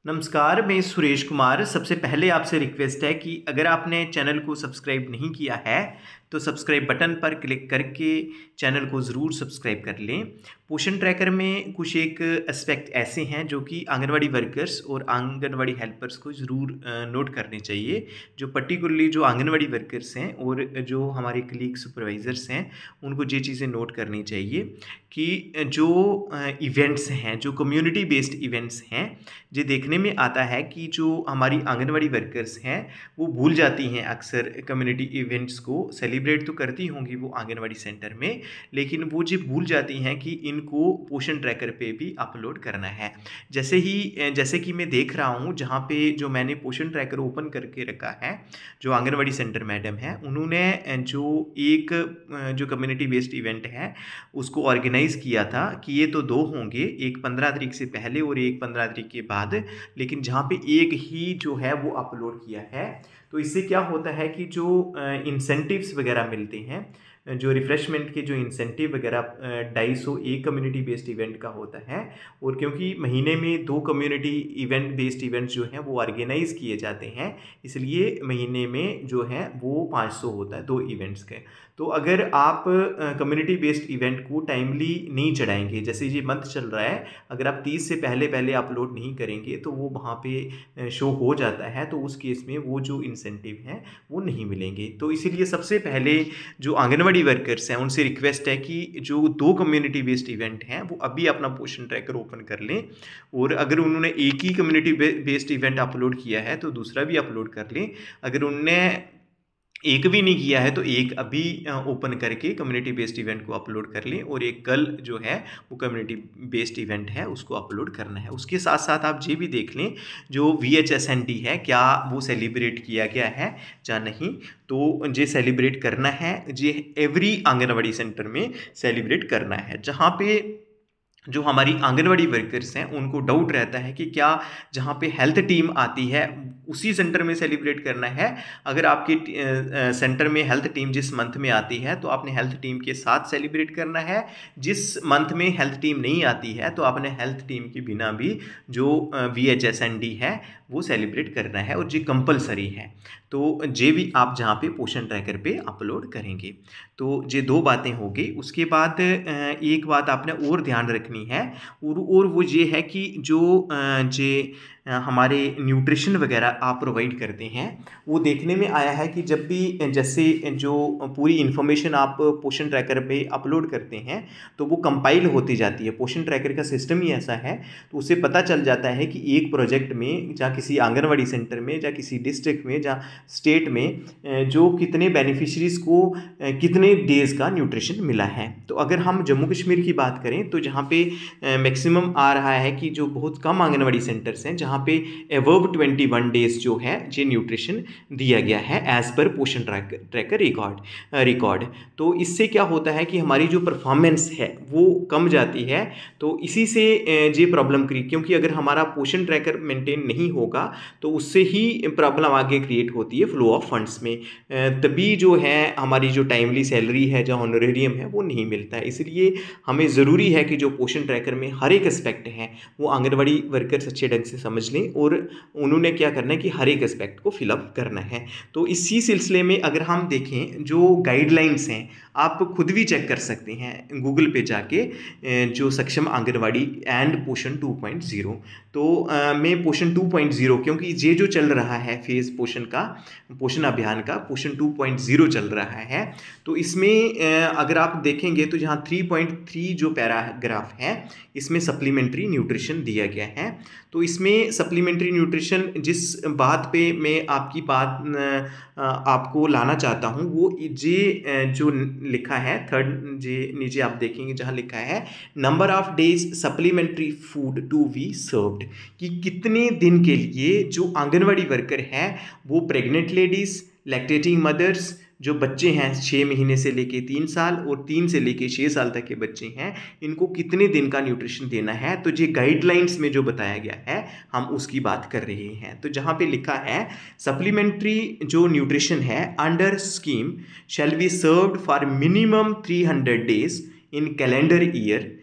नमस्कार, मैं सुरेश कुमार। सबसे पहले आपसे रिक्वेस्ट है कि अगर आपने चैनल को सब्सक्राइब नहीं किया है तो सब्सक्राइब बटन पर क्लिक करके चैनल को ज़रूर सब्सक्राइब कर लें। पोषण ट्रैकर में कुछ एक एस्पेक्ट ऐसे हैं जो कि आंगनवाड़ी वर्कर्स और आंगनवाड़ी हेल्पर्स को ज़रूर नोट करने चाहिए। जो पर्टिकुलरली जो आंगनवाड़ी वर्कर्स हैं और जो हमारे कलीग सुपरवाइज़र्स हैं, उनको ये चीज़ें नोट करनी चाहिए कि जो इवेंट्स हैं, जो कम्युनिटी बेस्ड इवेंट्स हैं, ये देखने में आता है कि जो हमारी आंगनवाड़ी वर्कर्स हैं वो भूल जाती हैं अक्सर कम्युनिटी इवेंट्स को। सेलिब्रेट तो करती होंगी वो आंगनवाड़ी सेंटर में, लेकिन वो जो भूल जाती हैं कि इनको पोषण ट्रैकर पे भी अपलोड करना है। जैसे कि मैं देख रहा हूँ जहाँ पे जो मैंने पोषण ट्रैकर ओपन करके रखा है, जो आंगनवाड़ी सेंटर मैडम है उन्होंने जो एक जो कम्युनिटी बेस्ड इवेंट है उसको ऑर्गेनाइज़ किया था कि ये तो 2 होंगे, एक 15 तारीख से पहले और एक 15 तारीख के बाद, लेकिन जहाँ पे एक ही जो है वो अपलोड किया है। तो इससे क्या होता है कि जो इंसेंटिव्स वगैरह मिलते हैं, जो रिफ़्रेशमेंट के जो इंसेंटिव वगैरह 250 एक कम्युनिटी बेस्ड इवेंट का होता है, और क्योंकि महीने में 2 कम्युनिटी इवेंट बेस्ड इवेंट्स जो हैं वो ऑर्गेनाइज़ किए जाते हैं, इसलिए महीने में जो है वो 500 होता है 2 इवेंट्स के। तो अगर आप कम्युनिटी बेस्ड इवेंट को टाइमली नहीं चढ़ाएंगे, जैसे ये मंथ चल रहा है, अगर आप 30 से पहले पहले अपलोड नहीं करेंगे तो वो वहाँ पे शो हो जाता है, तो उस केस में वो जो इंसेंटिव हैं वो नहीं मिलेंगे। तो इसीलिए सबसे पहले जो आंगनवाड़ी वर्कर्स हैं उनसे रिक्वेस्ट है कि जो 2 कम्युनिटी बेस्ड इवेंट हैं वो अभी अपना पोषण ट्रैकर ओपन कर लें, और अगर उन्होंने एक ही कम्युनिटी बेस्ड इवेंट अपलोड किया है तो दूसरा भी अपलोड कर लें। अगर उनने एक भी नहीं किया है तो एक अभी ओपन करके कम्युनिटी बेस्ड इवेंट को अपलोड कर लें, और एक कल जो है वो कम्युनिटी बेस्ड इवेंट है उसको अपलोड करना है। उसके साथ साथ आप ये भी देख लें जो VHSND है क्या वो सेलिब्रेट किया गया है या नहीं। तो ये सेलिब्रेट करना है, ये एवरी आंगनवाड़ी सेंटर में सेलिब्रेट करना है। जहाँ पे जो हमारी आंगनवाड़ी वर्कर्स हैं उनको डाउट रहता है कि क्या जहाँ पे हेल्थ टीम आती है उसी सेंटर में सेलिब्रेट करना है। अगर आपके सेंटर में हेल्थ टीम जिस मंथ में आती है तो आपने हेल्थ टीम के साथ सेलिब्रेट करना है। जिस मंथ में हेल्थ टीम नहीं आती है तो आपने हेल्थ टीम के बिना भी जो VHSND है वो सेलिब्रेट करना है, और ये कंपलसरी है। तो ये भी आप जहाँ पे पोषण ट्रैकर पे अपलोड करेंगे। तो ये 2 बातें हो गई। उसके बाद एक बात आपने और ध्यान रखनी है, और वो ये है कि जो हमारे न्यूट्रिशन वगैरह आप प्रोवाइड करते हैं, वो देखने में आया है कि जब भी जैसे जो पूरी इन्फॉर्मेशन आप पोषण ट्रैकर पे अपलोड करते हैं तो वो कंपाइल होती जाती है। पोषण ट्रैकर का सिस्टम ही ऐसा है, तो उससे पता चल जाता है कि एक प्रोजेक्ट में या किसी आंगनवाड़ी सेंटर में या किसी डिस्ट्रिक्ट में या स्टेट में जो कितने बेनिफिशरीज़ को कितने डेज़ का न्यूट्रिशन मिला है। तो अगर हम जम्मू कश्मीर की बात करें तो जहाँ पे मैक्सिमम आ रहा है कि जो बहुत कम आंगनवाड़ी सेंटर्स हैं जहाँ पे एबव 21 डेज़ जो है ये न्यूट्रिशन दिया गया है एज़ पर पोषण ट्रैकर रिकॉर्ड। तो इससे क्या होता है कि हमारी जो परफॉर्मेंस है वो कम जाती है। तो इसी से ये प्रॉब्लम क्योंकि अगर हमारा पोषण ट्रैकर मेंटेन नहीं होगा तो उससे ही प्रॉब्लम आगे क्रिएट होती है फ्लो ऑफ फंड्स में। तभी जो है हमारी जो टाइमली सैलरी है, जो ऑनरेरियम है, वो नहीं मिलता है। इसलिए हमें ज़रूरी है कि जो पोषण ट्रैकर में हर एक एस्पेक्ट है वो आंगनवाड़ी वर्कर्स अच्छे ढंग से समझ लें, और उन्होंने क्या करना है कि हर एक एस्पेक्ट को फिलअप करना है। तो इसी सिलसिले में अगर हम देखें जो गाइडलाइंस हैं आप खुद भी चेक कर सकते हैं गूगल पे जाके, जो सक्षम आंगनवाड़ी एंड पोषण 2.0। तो मैं पोषण 2.0 क्योंकि ये जो चल रहा है फेज़ पोषण अभियान का पोषण 2.0 चल रहा है, तो इसमें अगर आप देखेंगे तो जहाँ 3.3 जो पैराग्राफ है इसमें सप्लीमेंट्री न्यूट्रिशन दिया गया है। तो इसमें सप्लीमेंट्री न्यूट्रिशन जिस बात पे मैं आपकी बात आपको लाना चाहता हूँ वो ये जो लिखा है थर्ड जे नीचे आप देखेंगे जहाँ लिखा है number of days supplementary food to be served, कि कितने दिन के लिए जो आंगनवाड़ी वर्कर है वो प्रेग्नेंट लेडीज़, लैक्टेटिंग मदर्स, जो बच्चे हैं 6 महीने से लेके 3 साल और 3 से लेके 6 साल तक के बच्चे हैं, इनको कितने दिन का न्यूट्रिशन देना है। तो ये गाइडलाइंस में जो बताया गया है हम उसकी बात कर रहे हैं। तो जहाँ पे लिखा है सप्लीमेंट्री जो न्यूट्रिशन है under scheme shall be served for minimum 300 days in calendar year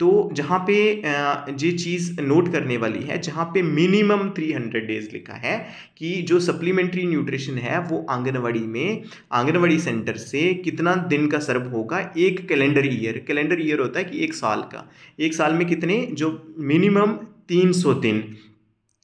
तो जहाँ पे ये चीज़ नोट करने वाली है, जहाँ पे मिनिमम 300 डेज लिखा है कि जो सप्लीमेंट्री न्यूट्रिशन है वो आंगनवाड़ी सेंटर से कितना दिन का सर्व होगा, एक कैलेंडर ईयर होता है कि एक साल का, एक साल में कितने, जो मिनिमम 300 दिन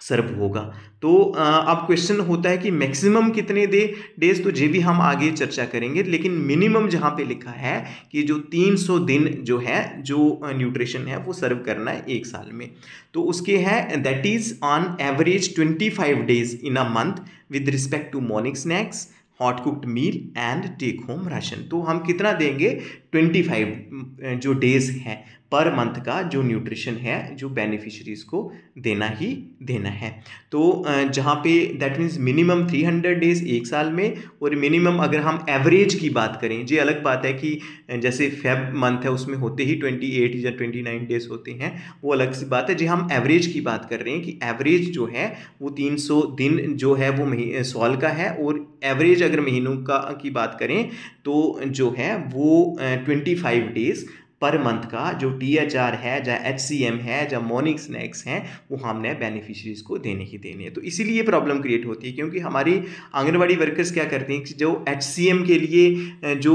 सर्व होगा। तो अब क्वेश्चन होता है कि मैक्सिमम कितने डेज, तो ये भी हम आगे चर्चा करेंगे, लेकिन मिनिमम जहाँ पे लिखा है कि जो 300 दिन जो है, जो न्यूट्रिशन है वो सर्व करना है एक साल में, तो उसके है that is on average 25 days in a month with respect to morning snacks, hot cooked meal and take home ration. तो हम कितना देंगे, 25 जो डेज हैं पर मंथ का जो न्यूट्रिशन है जो बेनिफिशरीज को देना ही देना है। तो जहाँ पे दैट मीन्स मिनिमम 300 डेज एक साल में, और मिनिमम अगर हम एवरेज की बात करें, ये अलग बात है कि जैसे फेब मंथ है उसमें होते ही 28 या 29 डेज होते हैं, वो अलग सी बात है। जी हम एवरेज की बात कर रहे हैं कि एवरेज जो है वो 300 दिन जो है वो साल का है, और एवरेज अगर महीनों की बात करें तो जो है वो 25 डेज पर मंथ का जो THR है, या HCM है, या मॉर्निंग स्नैक्स हैं, वो हमने बेनिफिशरीज को देने ही देने हैं। तो इसीलिए प्रॉब्लम क्रिएट होती है, क्योंकि हमारी आंगनवाड़ी वर्कर्स क्या करते हैं कि जो HCM के लिए जो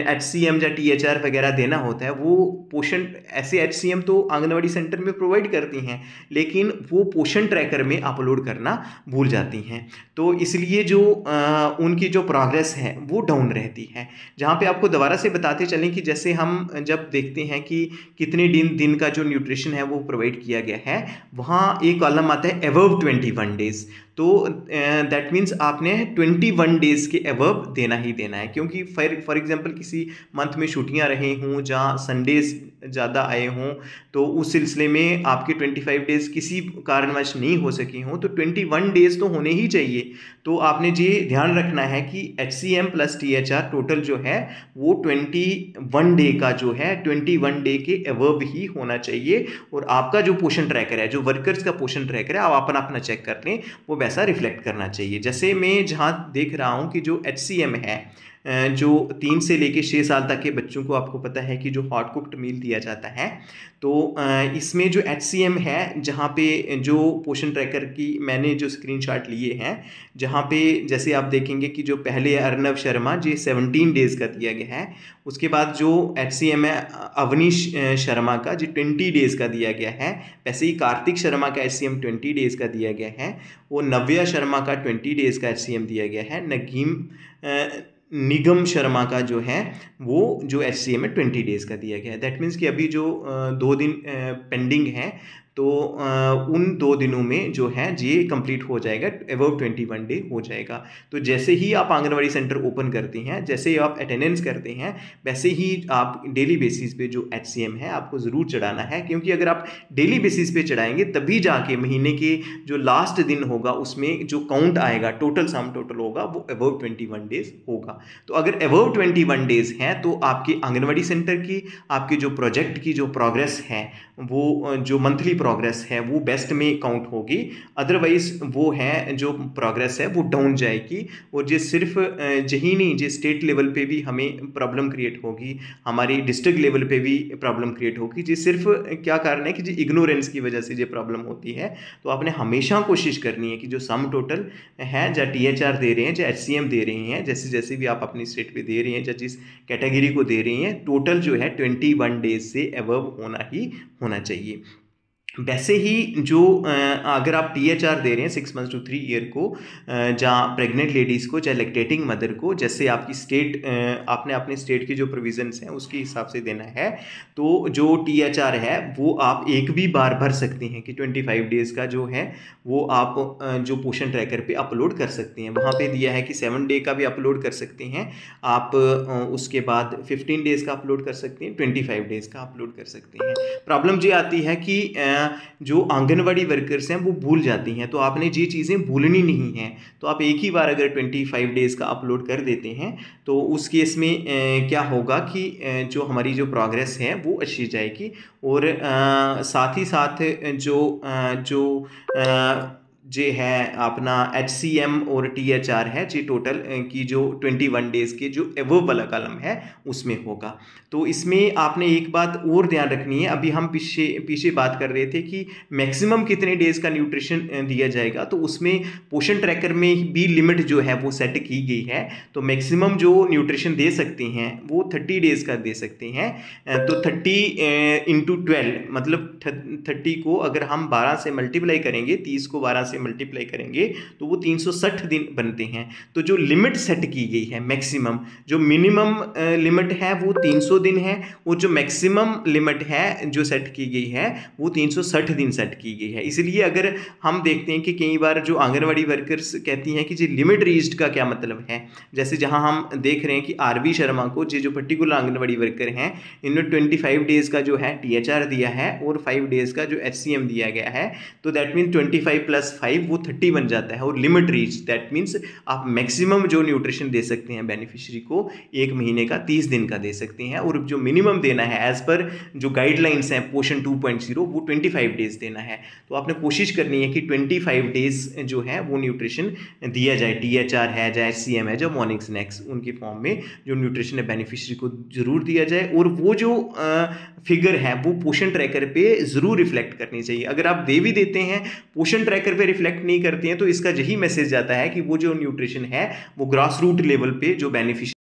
HCM या THR वगैरह देना होता है, वो पोषण, ऐसे HCM तो आंगनवाड़ी सेंटर में प्रोवाइड करती हैं, लेकिन वो पोषण ट्रैकर में अपलोड करना भूल जाती हैं। तो इसलिए जो उनकी जो प्रोग्रेस है वो डाउन रहती है। जहाँ पे आपको दोबारा से बताते चलें कि जैसे हम जब देखते हैं कि कितने दिन का जो न्यूट्रिशन है वो प्रोवाइड किया गया है, वहाँ एक कॉलम आता है अबव 21 डेज, तो दैट मीन्स आपने 21 डेज के अबव देना ही देना है, क्योंकि फॉर एग्जांपल किसी मंथ में छुट्टियां रहे हों, जहाँ संडेज ज़्यादा आए हों, तो उस सिलसिले में आपके 25 डेज किसी कारणवश नहीं हो सके हों, तो 21 डेज तो होने ही चाहिए। तो आपने ये ध्यान रखना है कि HCM प्लस THR टोटल जो है वो 21 डे का जो है 21 डे के अबव ही होना चाहिए, और आपका जो पोषण ट्रैकर है, जो वर्कर्स का पोषण ट्रैकर है, आप अपना चेक कर लें, वो वैसा रिफ्लेक्ट करना चाहिए। जैसे मैं जहाँ देख रहा हूँ कि जो HCM है, जो 3 से लेके 6 साल तक के बच्चों को आपको पता है कि जो हॉट कुक्ड मील दिया जाता है, तो इसमें जो HCM है, जहाँ पे जो पोषण ट्रैकर की मैंने जो स्क्रीनशॉट लिए हैं, जहाँ पे जैसे आप देखेंगे कि जो पहले अर्नव शर्मा जी 17 डेज़ का दिया गया है, उसके बाद जो HCM है अवनीश शर्मा का जी 20 डेज़ का दिया गया है, वैसे ही कार्तिक शर्मा का HCM 20 डेज़ का दिया गया है, वो नव्या शर्मा का 20 डेज़ का HCM दिया गया है, निगम शर्मा का जो है वो जो HCM है 20 डेज़ का दिया गया है। दैट मीन्स कि अभी जो 2 दिन पेंडिंग है, तो उन 2 दिनों में जो है ये कंप्लीट हो जाएगा, अबव 21 डे हो जाएगा। तो जैसे ही आप आंगनवाड़ी सेंटर ओपन करते हैं, जैसे ही आप अटेंडेंस करते हैं, वैसे ही आप डेली बेसिस पे जो HCM है आपको ज़रूर चढ़ाना है, क्योंकि अगर आप डेली बेसिस पे चढ़ाएंगे तभी जाके महीने के जो लास्ट दिन होगा उसमें जो काउंट आएगा, सम टोटल होगा, वो अबव 21 डेज होगा। तो अगर अबव 21 डेज हैं तो आपके आंगनवाड़ी सेंटर की, आपके जो प्रोजेक्ट की जो प्रोग्रेस है, वो जो मंथली प्रोग्रेस है वो बेस्ट में काउंट होगी, अदरवाइज वो है जो प्रोग्रेस है वो डाउन जाएगी। और जो सिर्फ यही नहीं, जो स्टेट लेवल पे भी हमें प्रॉब्लम क्रिएट होगी, हमारी डिस्ट्रिक्ट लेवल पे भी प्रॉब्लम क्रिएट होगी। जी सिर्फ क्या कारण है कि जी इग्नोरेंस की वजह से ये प्रॉब्लम होती है। तो आपने हमेशा कोशिश करनी है कि जो सम टोटल है, या THR दे रहे हैं, या HCM दे रहे हैं, जैसे जैसे भी आप अपनी स्टेट पे दे रहे हैं, या जिस कैटेगरी को दे रहे हैं, टोटल जो है 21 डेज से अबव होना चाहिए। वैसे ही जो अगर आप THR दे रहे हैं 6 मंथ्स टू 3 ईयर को, जहाँ प्रेग्नेंट लेडीज़ को, चाहे लैक्टेटिंग मदर को, जैसे आपकी स्टेट, आपने अपने स्टेट की जो प्रोविजंस हैं उसके हिसाब से देना है, तो जो THR है वो आप एक भी बार भर सकते हैं कि 25 डेज़ का जो है वो आप जो पोषण ट्रैकर पे अपलोड कर सकते हैं। वहाँ पे दिया है कि 7 डे का भी अपलोड कर सकते हैं आप, उसके बाद 15 डेज़ का अपलोड कर सकते हैं, 25 डेज़ का अपलोड कर सकते हैं। प्रॉब्लम ये आती है कि जो आंगनवाड़ी वर्कर्स हैं वो भूल जाती हैं, तो आपने ये चीज़ें भूलनी नहीं हैं। तो आप एक ही बार अगर 25 डेज़ का अपलोड कर देते हैं, तो उस केस में क्या होगा कि जो हमारी जो प्रोग्रेस है वो अच्छी जाएगी, और साथ ही साथ जो जे है अपना HCM और THR है जी टोटल की जो 21 डेज़ के जो एवो वाला कॉलम है उसमें होगा। तो इसमें आपने एक बात और ध्यान रखनी है, अभी हम पीछे बात कर रहे थे कि मैक्सिमम कितने डेज़ का न्यूट्रिशन दिया जाएगा, तो उसमें पोषण ट्रैकर में भी लिमिट जो है वो सेट की गई है। तो मैक्सिमम जो न्यूट्रिशन दे सकते हैं वो 30 डेज़ का दे सकते हैं। तो 30 इंटू 12 मतलब 30 को अगर हम 12 से मल्टीप्लाई करेंगे, 30 को 12 से मल्टीप्लाई करेंगे तो वो 360 दिन बनते हैं। तो जो लिमिट सेट की गई है मैक्सिमम, जो मिनिमम लिमिट है वो 300 दिन है, और जो मैक्सिमम लिमिट है जो सेट की गई है वो 360 दिन सेट की गई है। इसलिए अगर हम देखते हैं कि कई बार जो आंगनवाड़ी वर्कर्स कहती हैं कि जी लिमिट रीच्ड का क्या मतलब है, जैसे जहां हम देख रहे हैं कि RV शर्मा को जो पर्टिकुलर आंगनवाड़ी वर्कर हैं इन्होंने 25 डेज़ का जो है THR दिया है और 5 डेज़ का जो HCM दिया गया है, तो दैट मीन्स 25 + 5 वो 30 बन जाता है। और लिमिट रीच दैट मीन्स आप मैक्सिमम जो न्यूट्रिशन दे सकते हैं बेनिफिशियरी को 1 महीने का 30 दिन का दे सकते हैं, और जो मिनिमम देना है एज पर जो गाइडलाइंस हैं पोषण 2.0 वो 25 डेज़ देना है। तो आपने कोशिश करनी है कि 25 डेज़ जो है वो न्यूट्रिशन दिया जाए, THR है या HCM है जो मॉर्निंग स्नैक्स उनकी फॉर्म में जो न्यूट्रिशन है बेनिफिशियरी को ज़रूर दिया जाए, और वो जो फिगर है वो पोषण ट्रैकर पे ज़रूर रिफ्लेक्ट करनी चाहिए। अगर आप दे भी देते हैं पोषण ट्रैकर पे रिफ्लेक्ट नहीं करते हैं तो इसका यही मैसेज जाता है कि वो जो न्यूट्रिशन है वो ग्रास रूट लेवल पे जो बेनिफिशियरी